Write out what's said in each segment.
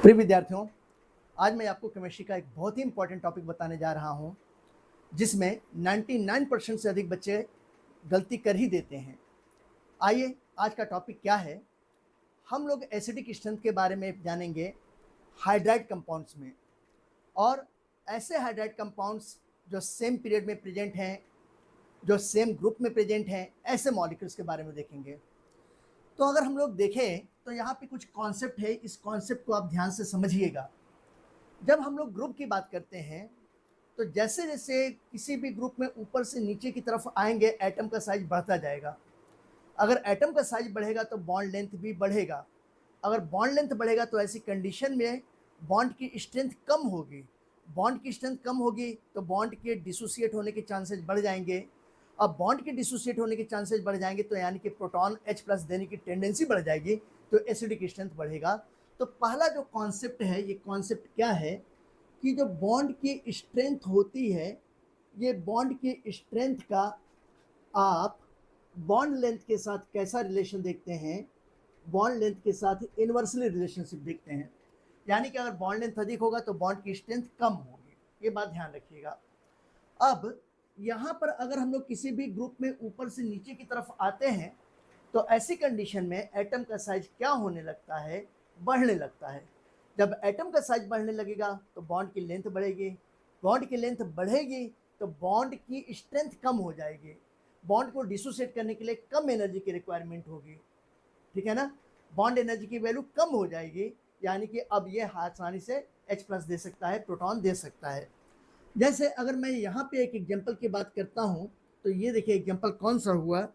प्रिय विद्यार्थियों, आज मैं आपको केमिस्ट्री का एक बहुत ही इंपॉर्टेंट टॉपिक बताने जा रहा हूं, जिसमें 99% से अधिक बच्चे गलती कर ही देते हैं। आइए, आज का टॉपिक क्या है। हम लोग एसिडिक स्ट्रेंथ के बारे में जानेंगे हाइड्राइड कंपाउंड्स में, और ऐसे हाइड्राइड कंपाउंड्स जो सेम पीरियड में प्रेजेंट हैं, जो सेम ग्रुप में प्रेजेंट हैं, ऐसे मॉलिक्यूल्स के बारे में देखेंगे। तो अगर हम लोग देखें तो यहाँ पे कुछ कॉन्सेप्ट है, इस कॉन्सेप्ट को आप ध्यान से समझिएगा। जब हम लोग ग्रुप की बात करते हैं तो जैसे जैसे किसी भी ग्रुप में ऊपर से नीचे की तरफ आएंगे, एटम का साइज बढ़ता जाएगा। अगर एटम का साइज बढ़ेगा तो बॉन्ड लेंथ भी बढ़ेगा। अगर बॉन्ड लेंथ बढ़ेगा तो ऐसी कंडीशन में बॉन्ड की स्ट्रेंथ कम होगी। बॉन्ड की स्ट्रेंथ कम होगी तो बॉन्ड के डिसोसिएट होने के चांसेस बढ़ जाएंगे। अब बॉन्ड के डिसोसिएट होने के चांसेस बढ़ जाएंगे तो यानी कि प्रोटॉन H+ देने की टेंडेंसी बढ़ जाएगी, तो एसिडिक स्ट्रेंथ बढ़ेगा। तो पहला जो कॉन्सेप्ट है, ये कॉन्सेप्ट क्या है कि जो बॉन्ड की स्ट्रेंथ होती है, ये बॉन्ड की स्ट्रेंथ का आप बॉन्ड लेंथ के साथ कैसा रिलेशन देखते हैं? बॉन्ड लेंथ के साथ इन्वर्सली रिलेशनशिप देखते हैं। यानी कि अगर बॉन्ड लेंथ अधिक होगा तो बॉन्ड की स्ट्रेंथ कम होगी, ये बात ध्यान रखिएगा। अब यहाँ पर अगर हम लोग किसी भी ग्रुप में ऊपर से नीचे की तरफ आते हैं तो ऐसी कंडीशन में एटम का साइज क्या होने लगता है? बढ़ने लगता है। जब एटम का साइज बढ़ने लगेगा तो बॉन्ड की लेंथ बढ़ेगी। बॉन्ड की लेंथ बढ़ेगी तो बॉन्ड की स्ट्रेंथ कम हो जाएगी। बॉन्ड को डिसोसिएट करने के लिए कम एनर्जी की रिक्वायरमेंट होगी, ठीक है ना। बॉन्ड एनर्जी की वैल्यू कम हो जाएगी, यानी कि अब ये आसानी से H+ दे सकता है, प्रोटॉन दे सकता है। जैसे अगर मैं यहाँ पे एक एग्जांपल की बात करता हूँ तो ये देखिए एग्जांपल कौन सा हुआ।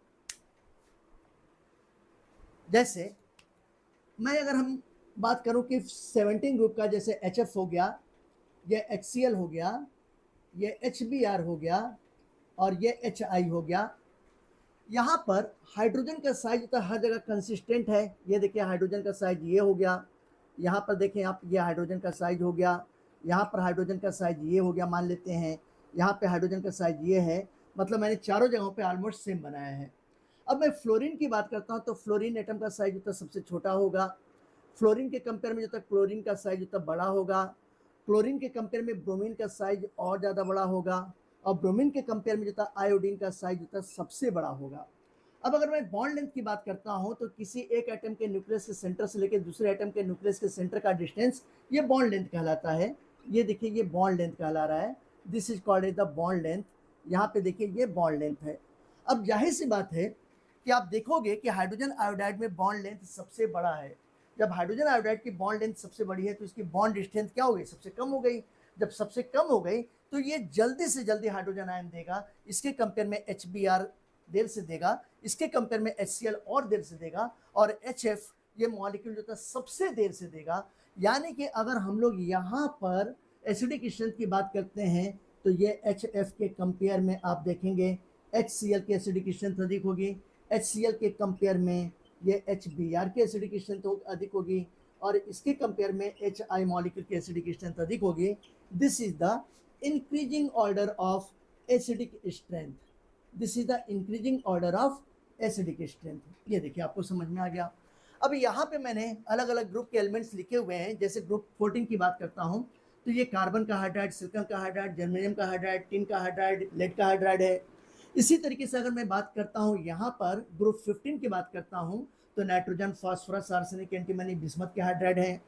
जैसे मैं अगर हम बात करूँ कि 17 ग्रुप का, जैसे HF हो गया, ये HCl हो गया, ये HBr हो गया और ये HI हो गया। यहाँ पर हाइड्रोजन का साइज तो हर जगह कंसिस्टेंट है। ये देखिए हाइड्रोजन का साइज ये हो गया, यहाँ पर देखें आप, ये हाइड्रोजन का साइज हो गया, यहाँ पर हाइड्रोजन का साइज ये हो गया, मान लेते हैं यहाँ पे हाइड्रोजन का साइज ये है। मतलब मैंने चारों जगहों पे ऑलमोस्ट सेम बनाया है। अब मैं फ्लोरीन की बात करता हूँ तो फ्लोरीन एटम का साइज जो सबसे छोटा होगा। फ्लोरीन के कंपेयर में जो तक क्लोरीन का साइज जो बड़ा होगा। क्लोरीन के कंपेयर में ब्रोमीन का साइज और ज़्यादा बड़ा होगा, और ब्रोमीन के कंपेयर में जो आयोडीन का साइज जो सबसे बड़ा होगा। अब अगर मैं बॉन्ड लेंथ की बात करता हूं तो किसी एक एटम के न्यूक्लियस के सेंटर से लेकर दूसरे एटम के न्यूक्लियस के सेंटर का डिस्टेंस, ये बॉन्ड लेंथ कहलाता है। ये देखिए ये बॉन्ड लेंथ कहला रहा है, this is called the bond length. यहाँ पे देखिए ये बॉन्ड लेंथ है। अब जाहिर सी बात है कि आप देखोगे कि हाइड्रोजन आयोडाइड में बॉन्ड लेंथ सबसे बड़ा है। जब हाइड्रोजन आयोडाइड की बॉन्ड लेंथ सबसे बड़ी है तो इसकी बॉन्ड स्ट्रेंथ क्या हो गई? सबसे कम हो गई। जब सबसे कम हो गई तो ये जल्दी से जल्दी हाइड्रोजन आयन देगा। इसके कंपेयर में HBr देर से देगा, इसके कंपेयर में HCl और देर से देगा, और HF ये मॉलिक्यूल जो था सबसे देर से देगा। यानी कि अगर हम लोग यहाँ पर एसिडिक स्ट्रेंथ की बात करते हैं तो ये HF के कंपेयर में आप देखेंगे HCl की एसिडिक स्ट्रेंथ अधिक होगी। HCl के कंपेयर में ये HBr की एसिडिक स्ट्रेंथ अधिक होगी, और इसके कंपेयर में HI मॉलिक्यूल की एसिडिक स्ट्रेंथ अधिक होगी। This is the increasing order of acidic strength. This is the increasing order of acidic strength. ये देखिए आपको समझ में आ गया। अब यहाँ पे मैंने अलग अलग ग्रुप के एलिमेंट्स लिखे हुए हैं। जैसे ग्रुप 14 की बात करता हूँ तो ये कार्बन का हाइड्राइड, सिलिकॉन का हाइड्राइड, जर्मेनियम का हाइड्राइड, टिन का हाइड्राइड, लेड का हाइड्राइड है। इसी तरीके से अगर मैं बात करता हूँ यहाँ पर ग्रुप 15 की बात करता हूँ तो nitrogen, phosphorus, arsenic, antimony, bismuth के हाइड्राइड है।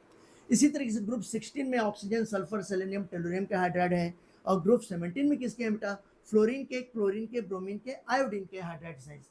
इसी तरीके से ग्रुप 16 में ऑक्सीजन, सल्फर, सेलेनियम, टेलुरियम के हाइड्राइड है। और ग्रुप 17 में किसके हैं बेटा? फ्लोरीन के, क्लोरीन के, ब्रोमीन के, आयोडीन के हाइड्राइड साइज।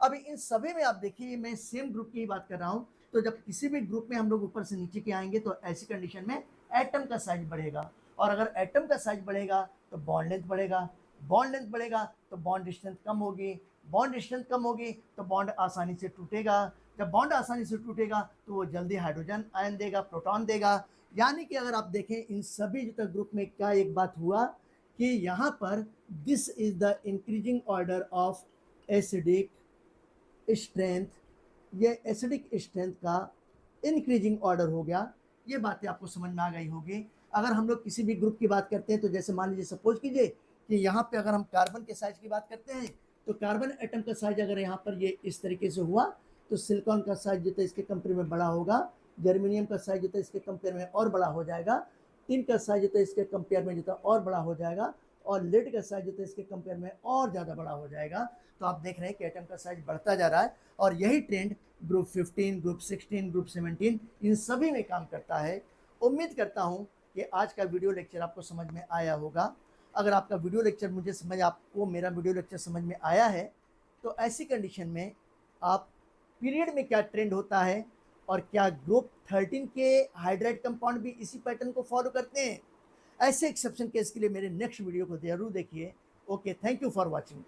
अब इन सभी में आप देखिए मैं सेम ग्रुप की ही बात कर रहा हूँ। तो जब किसी भी ग्रुप में हम लोग ऊपर से नीचे के आएंगे तो ऐसी कंडीशन में एटम का साइज बढ़ेगा, और अगर एटम का साइज बढ़ेगा तो बॉन्ड लेंथ बढ़ेगा। बॉन्ड लेंथ बढ़ेगा तो बॉन्ड स्ट्रेंथ कम होगी। बॉन्ड स्ट्रेंथ कम होगी तो बॉन्ड आसानी से टूटेगा। जब बॉन्ड आसानी से टूटेगा तो वो जल्दी हाइड्रोजन आयन देगा, प्रोटॉन देगा। यानी कि अगर आप देखें इन सभी जो ग्रुप में क्या एक बात हुआ कि यहाँ पर this is the increasing order of acidic strength. ये एसिडिक स्ट्रेंथ का इंक्रीजिंग ऑर्डर हो गया। ये बातें आपको समझ में आ गई होगी। अगर हम लोग किसी भी ग्रुप की बात करते हैं तो जैसे मान लीजिए सपोज कीजिए कि यहाँ पे अगर हम कार्बन के साइज की बात करते हैं तो कार्बन एटम का साइज अगर यहाँ पर ये इस तरीके से हुआ तो सिलिकॉन का साइज जो था इसके कंपेयर में बड़ा होगा, जर्मेनियम का साइज होता है इसके कंपेयर में और बड़ा हो जाएगा, टिन का साइज होता है इसके कंपेयर में जो है और बड़ा हो जाएगा, और लेड का साइज होता है इसके कंपेयर में और ज़्यादा बड़ा हो जाएगा। तो आप देख रहे हैं कि एटम का साइज बढ़ता जा रहा है, और यही ट्रेंड ग्रुप 15, ग्रुप 16, ग्रुप 17 इन सभी में काम करता है। उम्मीद करता हूँ कि आज का वीडियो लेक्चर आपको समझ में आया होगा। अगर आपका वीडियो लेक्चर आपको मेरा वीडियो लेक्चर समझ में आया है, तो ऐसी कंडीशन में आप पीरियड में क्या ट्रेंड होता है, और क्या ग्रुप 13 के हाइड्राइड कंपाउंड भी इसी पैटर्न को फॉलो करते हैं, ऐसे एक्सेप्शन केस के लिए मेरे नेक्स्ट वीडियो को जरूर देखिए। Okay, thank you for watching.